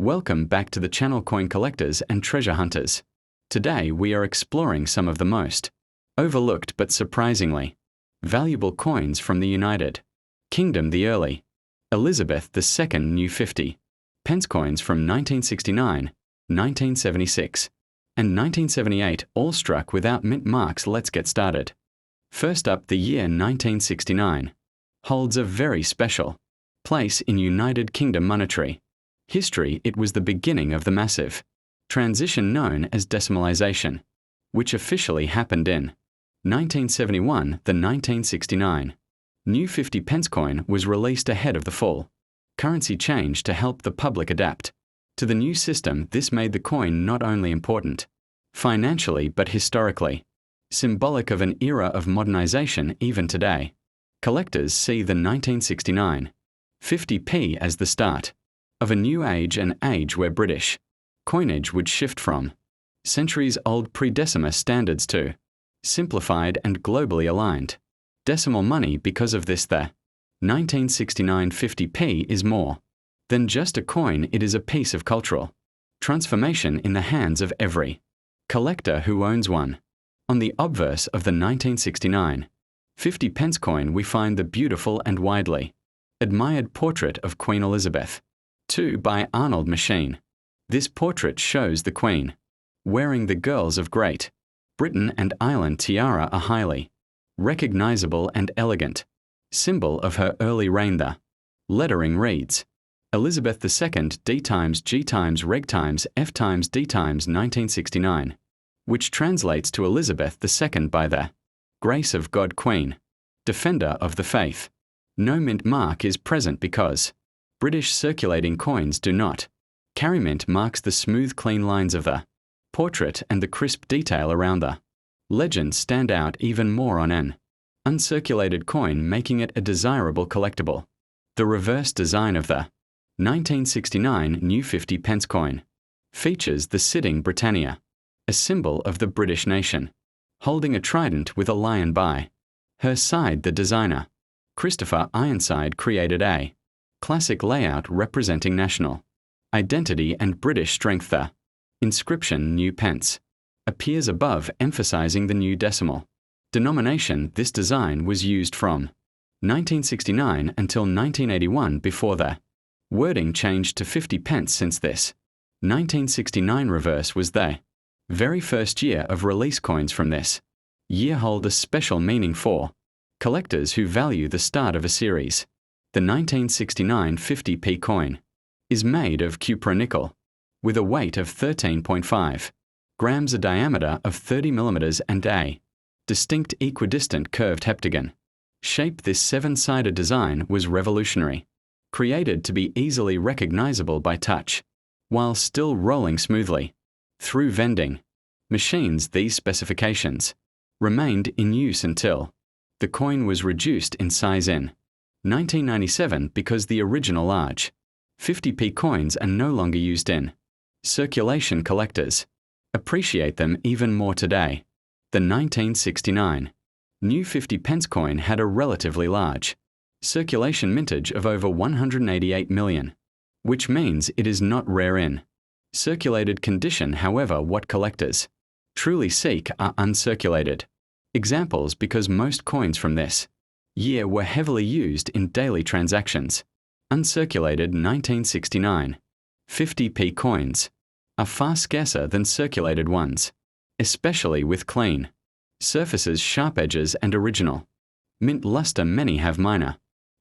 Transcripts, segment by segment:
Welcome back to the channel, coin collectors and treasure hunters. Today we are exploring some of the most overlooked but surprisingly valuable coins from the United Kingdom. The early Elizabeth II New 50 Pence coins from 1969, 1976, and 1978, all struck without mint marks. Let's get started. First up, the year 1969 holds a very special place in United Kingdom monetary history. It was the beginning of the massive transition known as decimalization, which officially happened in 1971. The 1969 New 50 pence coin was released ahead of the full currency change to help the public adapt to the new system. This made the coin not only important financially but historically symbolic of an era of modernization. Even today, collectors see the 1969 50p as the start of a new age, an age where British coinage would shift from centuries-old pre-decimal standards to simplified and globally aligned decimal money. Because of this, the 1969 50p is more than just a coin. It is a piece of cultural transformation in the hands of every collector who owns one. On the obverse of the 1969 50 pence coin, we find the beautiful and widely admired portrait of Queen Elizabeth II by Arnold Machine. This portrait shows the Queen wearing the Girls of Great Britain and Ireland tiara, a highly recognizable and elegant symbol of her early reign. The lettering reads Elizabeth II D times G times Reg times F times D times 1969, which translates to Elizabeth II by the grace of God, Queen, Defender of the Faith. No mint mark is present because British circulating coins do not carry mint marks. The smooth, clean lines of the portrait and the crisp detail around the legend stand out even more on an uncirculated coin, making it a desirable collectible. The reverse design of the 1969 New 50 pence coin features the sitting Britannia, a symbol of the British nation, holding a trident with a lion by her side. The designer, Christopher Ironside, created a classic layout representing national identity and British strength. The inscription New Pence appears above, emphasizing the new decimal denomination. This design was used from 1969 until 1981 before the wording changed to 50 pence. Since this 1969 reverse was the very first year of release, coins from this year hold a special meaning for collectors who value the start of a series. The 1969 50p coin is made of cupronickel with a weight of 13.5 grams, a diameter of 30 millimeters, and a distinct equidistant curved heptagon shape. This seven-sided design was revolutionary, created to be easily recognizable by touch while still rolling smoothly through vending machines. These specifications remained in use until the coin was reduced in size in 1997 because the original large 50p coins are no longer used in circulation. Collectors appreciate them even more today. The 1969 New 50 pence coin had a relatively large circulation mintage of over 188 million, which means it is not rare in circulated condition. However, what collectors truly seek are uncirculated examples because most coins from this year were heavily used in daily transactions. Uncirculated 1969 50p coins are far scarcer than circulated ones, especially with clean surfaces, sharp edges, and original mint luster. Many have minor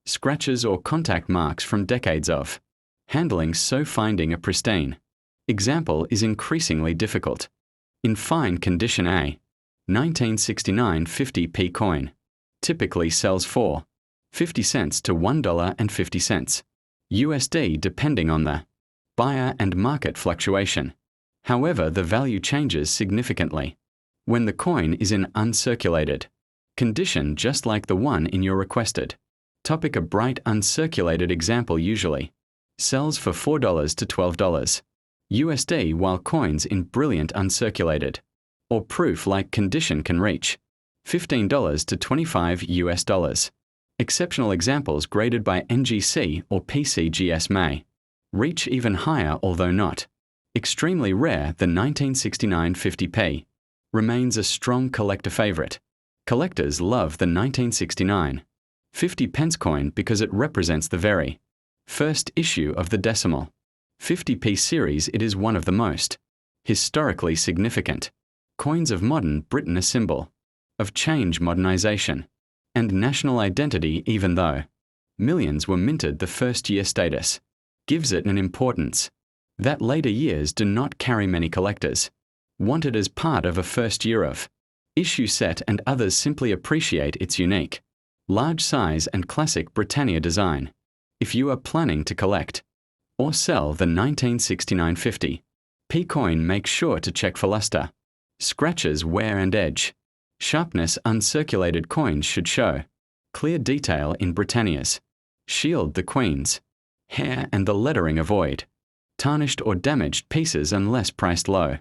scratches or contact marks from decades of handling, so finding a pristine example is increasingly difficult. In fine condition, a 1969 50p coin typically sells for 50 cents to $1.50 USD, depending on the buyer and market fluctuation. However, the value changes significantly when the coin is in uncirculated condition, just like the one in your requested topic. A bright uncirculated example usually sells for $4 to $12 USD, while coins in brilliant uncirculated or proof-like condition can reach $15 to $25 US. Exceptional examples graded by NGC or PCGS may Reach even higher, although not extremely rare, the 1969 50p remains a strong collector favorite. Collectors love the 1969 50 pence coin because it represents the very first issue of the decimal 50p series. It is one of the most historically significant coins of modern Britain, a symbol of change, modernization, and national identity. Even though millions were minted, the first-year status gives it an importance that later years do not carry. Many collectors want it as part of a first year of issue set, and others simply appreciate its unique, large size and classic Britannia design. If you are planning to collect or sell the 1969 50p coin, make sure to check for luster, scratches, wear and edge sharpness. Uncirculated coins should show clear detail in Britannia's shield, the Queen's hair, and the lettering. Avoid tarnished or damaged pieces unless priced low.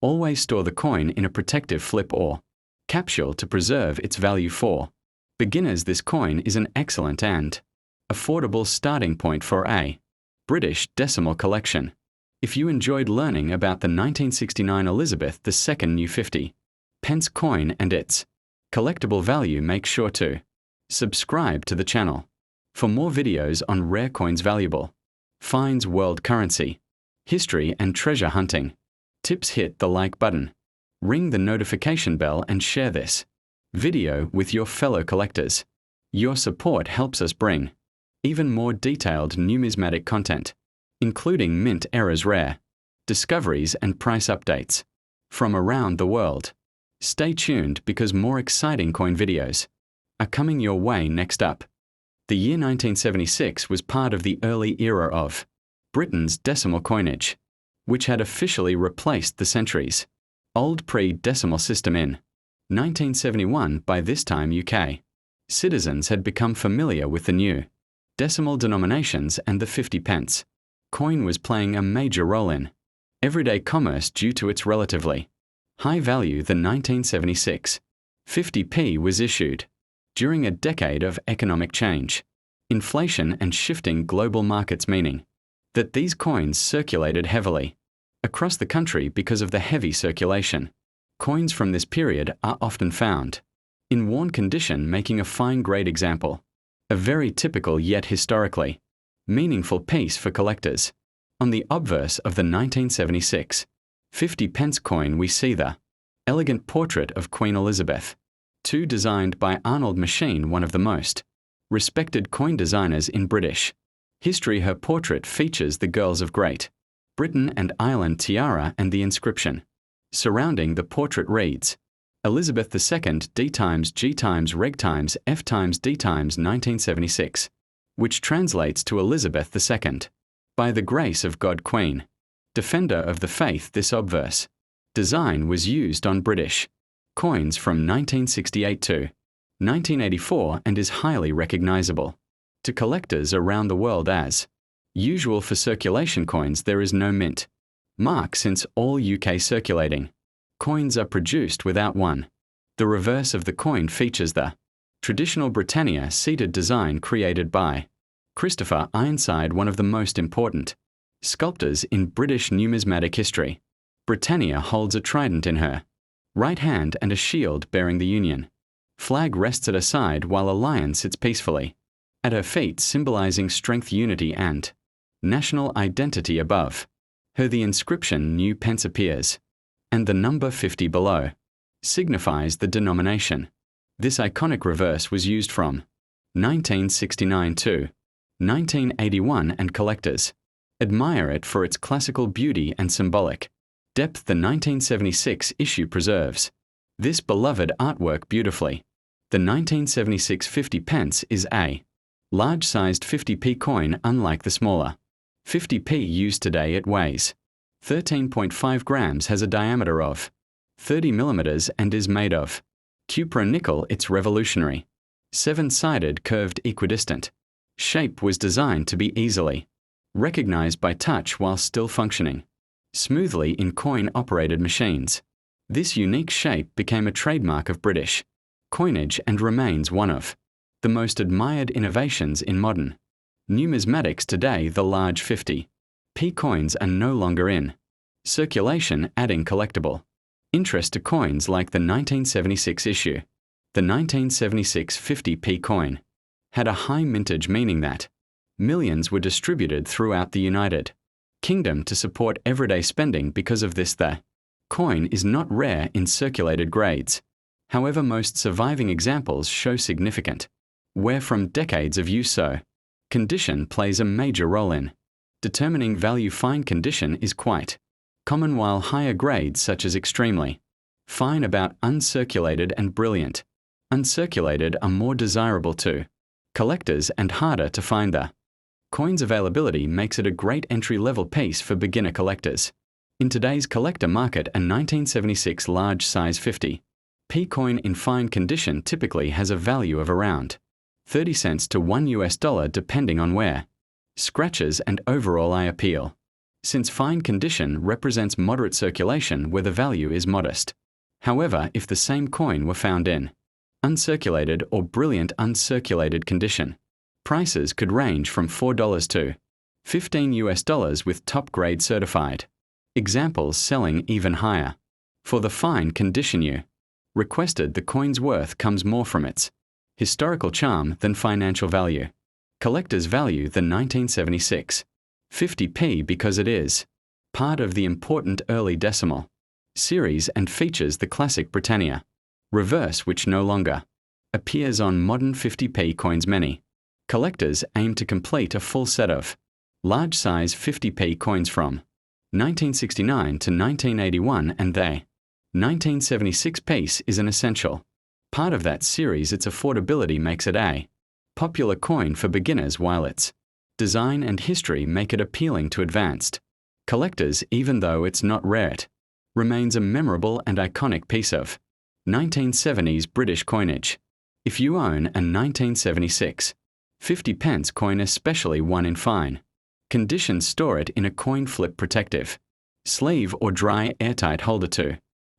Always store the coin in a protective flip or capsule to preserve its value. For beginners, this coin is an excellent and affordable starting point for a British decimal collection. If you enjoyed learning about the 1969 Elizabeth II new 50 pence coin and its collectible value, make sure to subscribe to the channel for more videos on rare coins, valuable finds, world currency, history and treasure hunting tips. Hit the like button, ring the notification bell and share this video with your fellow collectors. Your support helps us bring even more detailed numismatic content, including mint errors, rare discoveries and price updates from around the world. Stay tuned because more exciting coin videos are coming your way. Next up, the year 1976 was part of the early era of Britain's decimal coinage, which had officially replaced the centuries-old pre-decimal system in 1971. By this time, UK citizens had become familiar with the new decimal denominations, and the 50 pence coin was playing a major role in everyday commerce due to its relatively high value. The 1976 50p was issued during a decade of economic change, inflation and shifting global markets, meaning that these coins circulated heavily across the country. Because of the heavy circulation, coins from this period are often found in worn condition, making a fine-grade example a very typical yet historically meaningful piece for collectors. On the obverse of the 1976 50 pence coin, we see the elegant portrait of Queen Elizabeth II, designed by Arnold Machin, one of the most respected coin designers in British history. Her portrait features the girls of Great Britain and Ireland tiara, and the inscription surrounding the portrait reads, Elizabeth II D times G times Reg times F times D times 1976, which translates to Elizabeth II, by the grace of God, Queen, Defender of the Faith. This obverse design was used on British coins from 1968 to 1984 and is highly recognizable to collectors around the world. As usual for circulation coins, there is no mint mark since all UK circulating coins are produced without one. The reverse of the coin features the traditional Britannia seated design created by Christopher Ironside, one of the most important sculptors in British numismatic history. Britannia holds a trident in her right hand and a shield bearing the Union flag rests at her side, while a lion sits peacefully at her feet, symbolizing strength, unity and national identity. Above her, the inscription New Pence appears, and the number 50 below signifies the denomination. This iconic reverse was used from 1969 to 1981, and collectors admire it for its classical beauty and symbolic depth. The 1976 issue preserves this beloved artwork beautifully. The 1976 50 pence is a large-sized 50p coin. Unlike the smaller 50p used today, it weighs 13.5 grams, has a diameter of 30 millimeters, and is made of cupro-nickel. Its revolutionary 7-sided curved equidistant shape was designed to be easily recognized by touch while still functioning smoothly in coin-operated machines. This unique shape became a trademark of British coinage and remains one of the most admired innovations in modern numismatics today. The large 50 P coins are no longer in circulation, adding collectible interest to coins like the 1976 issue. The 1976 50p coin had a high mintage, meaning that millions were distributed throughout the United Kingdom to support everyday spending. Because of this, the coin is not rare in circulated grades. However, most surviving examples show significant wear from decades of use, so condition plays a major role in determining value. Fine condition is quite common, while higher grades such as extremely fine, about uncirculated and brilliant uncirculated are more desirable to collectors and harder to find. The coin's availability makes it a great entry-level piece for beginner collectors. In today's collector market, a 1976 large-size 50p coin in fine condition typically has a value of around 30 cents to $1 depending on wear, scratches, and overall eye appeal. Since fine condition represents moderate circulation where the value is modest. However, if the same coin were found in uncirculated or brilliant uncirculated condition, prices could range from $4 to $15 with top grade certified examples selling even higher. For the fine condition you requested, the coin's worth comes more from its historical charm than financial value. Collectors value the 1976 50p because it is part of the important early decimal series and features the classic Britannia reverse, which no longer appears on modern 50p coins. Many collectors aim to complete a full set of large-size 50p coins from 1969 to 1981, and the 1976 piece is an essential part of that series. Its affordability makes it a popular coin for beginners, while its design and history make it appealing to advanced collectors. Even though it's not rare, it remains a memorable and iconic piece of 1970s British coinage. If you own a 1976 50p coin, especially one in fine condition, store it in a coin flip protective sleeve or dry airtight holder to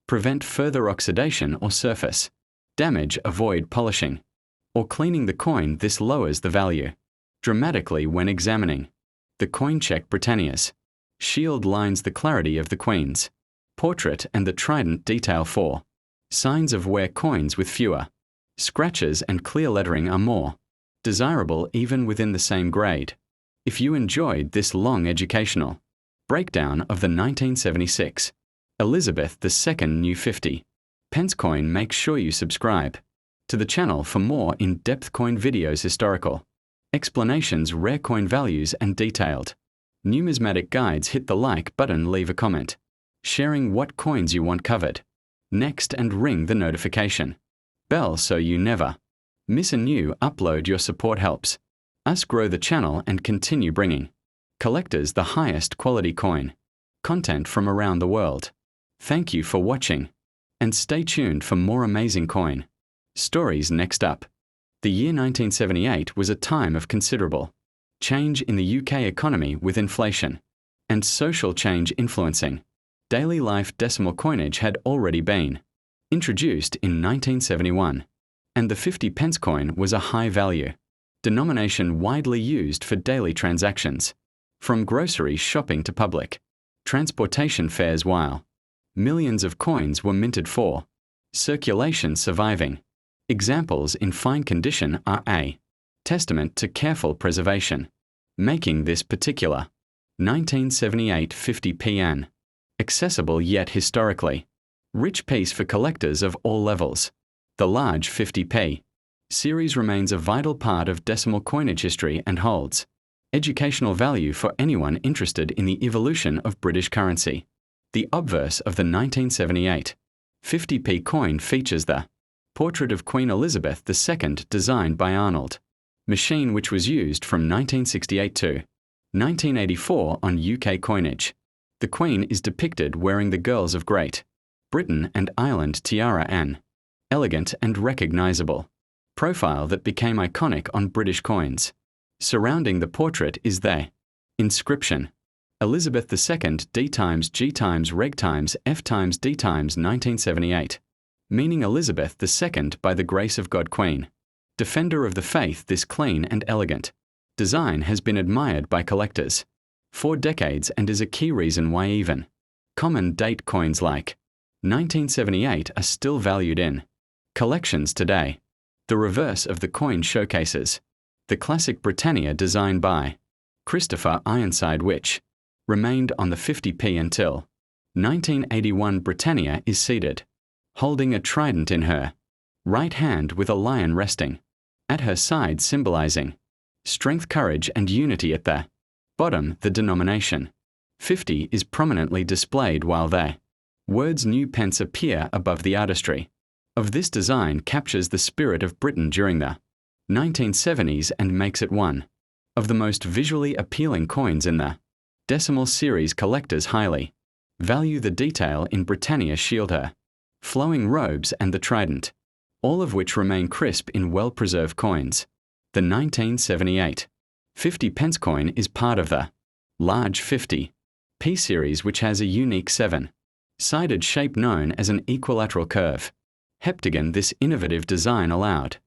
prevent further oxidation or surface damage. Avoid polishing or cleaning the coin. This lowers the value dramatically when examining the coin. Check Britannia's shield lines, the clarity of the Queen's portrait, and the trident detail for signs of wear. Coins with fewer scratches and clear lettering are more desirable even within the same grade. If you enjoyed this long educational breakdown of the 1976 Elizabeth II new 50p coin, make sure you subscribe to the channel for more in-depth coin videos, historical explanations, rare coin values, and detailed numismatic guides. Hit the like button, leave a comment sharing what coins you want covered next, and ring the notification bell so you never miss a new upload. Your support helps us grow the channel and continue bringing collectors the highest quality coin content from around the world. Thank you for watching, and stay tuned for more amazing coin stories. Next up, the year 1978 was a time of considerable change in the UK economy, with inflation and social change influencing daily life. Decimal coinage had already been introduced in 1971, and the 50p coin was a high-value denomination widely used for daily transactions, from grocery shopping to public transportation fares, while millions of coins were minted for circulation. Surviving examples in fine condition are a testament to careful preservation, making this particular 1978 50p an accessible yet historically rich piece for collectors of all levels. The large 50p series remains a vital part of decimal coinage history and holds educational value for anyone interested in the evolution of British currency. The obverse of the 1978 50p coin features the portrait of Queen Elizabeth II, designed by Arnold machine, which was used from 1968 to 1984 on UK coinage. The Queen is depicted wearing the Girls of Great Britain and Ireland tiara, an elegant and recognizable profile that became iconic on British coins. Surrounding the portrait is the inscription, Elizabeth II D times G times Reg times F times D times 1978, meaning Elizabeth II, by the grace of God, Queen, defender of the faith. This clean and elegant design has been admired by collectors 4 decades and is a key reason why even common date coins like 1978 are still valued in collections today. The reverse of the coin showcases the classic Britannia design by Christopher Ironside, which remained on the 50p until 1981. Britannia is seated, holding a trident in her right hand with a lion resting at her side, symbolizing strength, courage, and unity. At the bottom, the denomination 50 is prominently displayed, while the words New Pence appear above. The artistry of this design captures the spirit of Britain during the 1970s and makes it one of the most visually appealing coins in the decimal series. Collectors highly value the detail in Britannia's shield, her flowing robes, and the trident, all of which remain crisp in well-preserved coins. The 1978 50 pence coin is part of the large 50p series, which has a unique 7-sided shape known as an equilateral curve heptagon. This innovative design allowed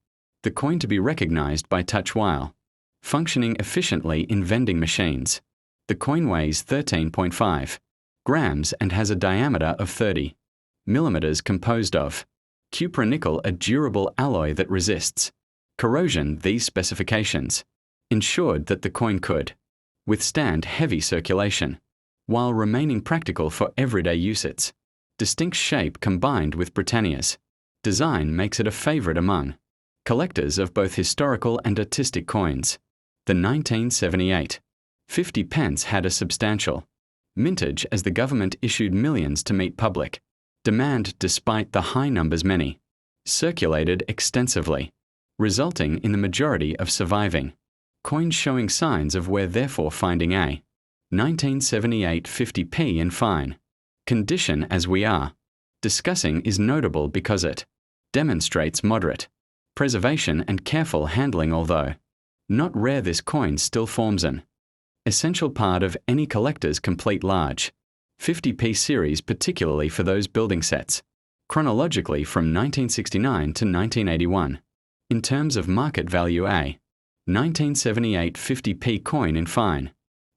the coin to be recognized by touch while functioning efficiently in vending machines. The coin weighs 13.5 grams and has a diameter of 30 millimeters, composed of cupronickel, a durable alloy that resists corrosion. These specifications ensured that the coin could withstand heavy circulation while remaining practical for everyday use. Its distinct shape combined with Britannia's design makes it a favorite among collectors of both historical and artistic coins. The 1978 50 pence had a substantial mintage as the government issued millions to meet public demand. Despite the high numbers, many circulated extensively, resulting in the majority of surviving coins showing signs of wear. Therefore, finding a 1978 50p in fine condition, as we are discussing, is notable because it demonstrates moderate preservation and careful handling. Although not rare, this coin still forms an essential part of any collector's complete large 50p series, particularly for those building sets chronologically from 1969 to 1981. In terms of market value, a 1978 50p coin in fine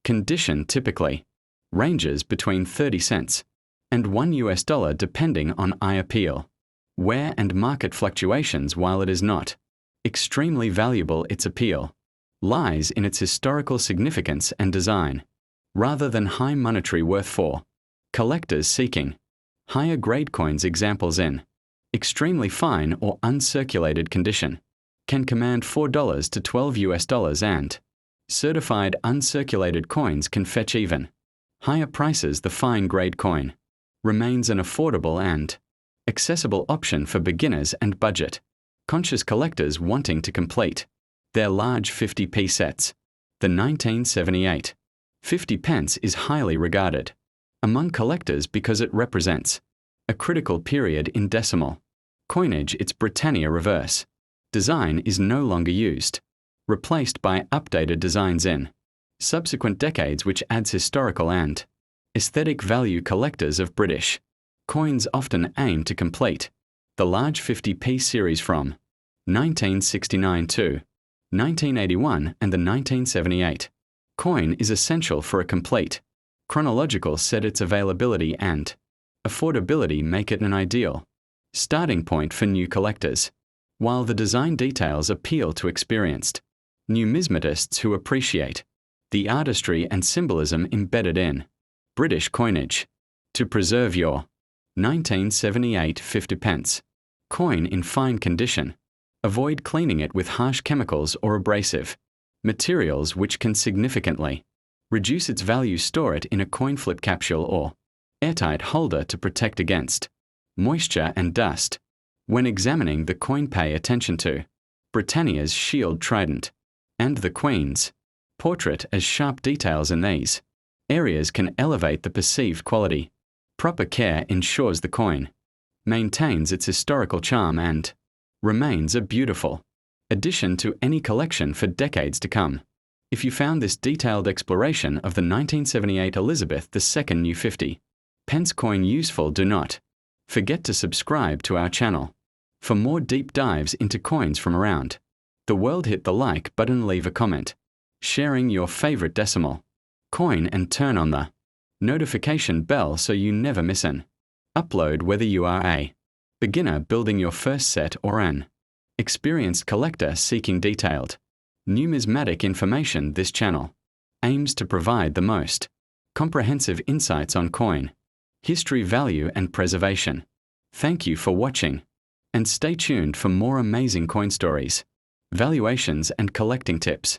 condition typically ranges between 30 cents and $1 depending on eye appeal, wear, and market fluctuations. While it is not extremely valuable, its appeal lies in its historical significance and design, rather than high monetary worth for collectors seeking higher grade coins. Examples in extremely fine or uncirculated condition can command $4 to $12, and certified uncirculated coins can fetch even higher prices. The fine grade coin remains an affordable and accessible option for beginners and budget-conscious collectors wanting to complete their large 50p sets. The 1978 50 pence is highly regarded among collectors because it represents a critical period in decimal coinage. Its Britannia reverse design is no longer used, replaced by updated designs in subsequent decades, which adds historical and aesthetic value. Collectors of British coins often aim to complete the large 50p series from 1969 to 1981, and the 1978 coin is essential for a complete chronological set. Its availability and affordability make it an ideal starting point for new collectors, while the design details appeal to experienced numismatists who appreciate the artistry and symbolism embedded in British coinage. To preserve your 1978 50 pence coin in fine condition, avoid cleaning it with harsh chemicals or abrasive materials which can significantly reduce its value. Store it in a coin flip capsule or airtight holder to protect against moisture and dust. When examining the coin, pay attention to Britannia's shield, trident, and the Queen's portrait, as sharp details in these areas can elevate the perceived quality. Proper care ensures the coin maintains its historical charm and remains a beautiful addition to any collection for decades to come. If you found this detailed exploration of the 1978 Elizabeth II New 50 pence coin useful, do not forget to subscribe to our channel. For more deep dives into coins from around the world, hit the like button, leave a comment, sharing your favorite decimal Coin and turn on the notification bell so you never miss an upload, whether you are a beginner building your first set or an experienced collector seeking detailed numismatic information. This channel aims to provide the most comprehensive insights on coin history, value, and preservation. Thank you for watching, and stay tuned for more amazing coin stories, valuations, and collecting tips.